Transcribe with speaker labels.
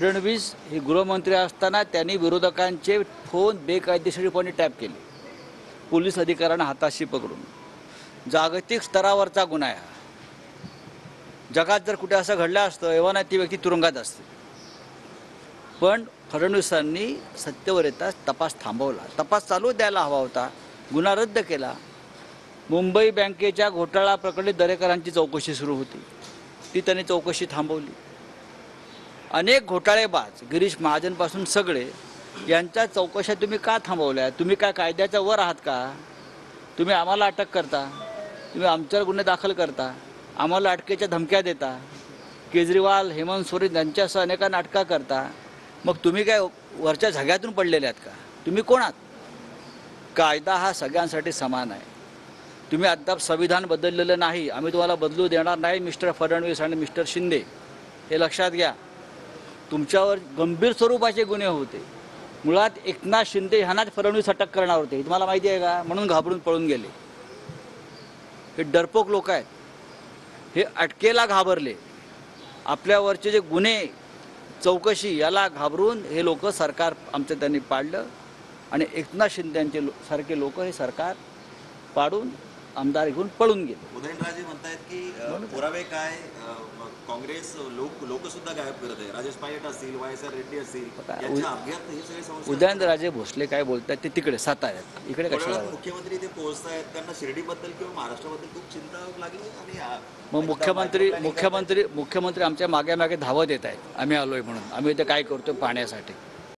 Speaker 1: फडणवीस हे गृहमंत्री असताना त्यांनी विरोधकांचे फोन बेकायदेशीरपणे टॅप केले, पोलीस अधिकाऱ्यांना हाताशी पकडून. जागतिक स्तरावरचा गुन्हा आहे हा. जगात जर कुठे असं घडलं असतं एव्हा नाही ती व्यक्ती तुरुंगात असते. पण फडणवीसांनी सत्तेवर येताच तपास थांबवला. तपास चालू द्यायला हवा होता, गुन्हा रद्द केला. मुंबई बँकेच्या घोटाळा प्रकरणी दरेकरांची चौकशी सुरू होती, ती त्यांनी चौकशी थांबवली. अनेक घोटाळेबाज गिरीश महाजनपासून सगळे यांच्या चौकशा तुम्ही का थांबवल्या? तुम्ही काय कायद्याच्या वर आहात का? तुम्ही आम्हाला अटक करता, तुम्ही आमच्यावर गुन्हे दाखल करता, आम्हाला अटकेच्या धमक्या देता, केजरीवाल हेमंत सोरेन यांच्यासह अनेकांना अटका करता. मग तुम्ही काय वरच्या झग्यातून पडलेले आहात का? तुम्ही कोण आहात? कायदा हा सगळ्यांसाठी समान आहे. तुम्ही अद्याप संविधान बदललेलं नाही, आम्ही तुम्हाला बदलू देणार नाही मिस्टर फडणवीस आणि मिस्टर शिंदे, हे लक्षात घ्या. तुमच्यावर गंभीर स्वरूपाचे गुन्हे होते. मुळात एकनाथ शिंदे ह्यांनाच फडणवीस अटक करणार होते, तुम्हाला माहिती आहे का? म्हणून घाबरून पळून गेले. हे डरपोक लोक आहेत, हे अटकेला घाबरले. आपल्यावरचे जे गुन्हे चौकशी याला घाबरून हे लोक सरकार आमचं त्यांनी पाडलं आणि एकनाथ शिंदे यांचे सारखे लोक हे सरकार पाडून आमदार घेऊन पळून गेले.
Speaker 2: उदयनराजे म्हणतायत की पुरावे काय, काँग्रेस लोक सुद्धा गायब करत आहे. राजेश पायलट असतील, YSR रेड्डी असतील, यांच्या अपघात हे सगळे समस्या.
Speaker 1: उदयनराजे भोसले काय बोलतात ते तिकडे साताऱ्यात, इकडे कशाला?
Speaker 2: मुख्यमंत्री ते पोहोचतायत, त्यांना शिर्डीबद्दल किंवा महाराष्ट्राबद्दल खूप चिंता लागली आणि
Speaker 1: मग मुख्यमंत्री आमच्या मागे धावत येत आहेत, आम्ही आलोय म्हणून. आम्ही इथे काय करतो पाहण्यासाठी.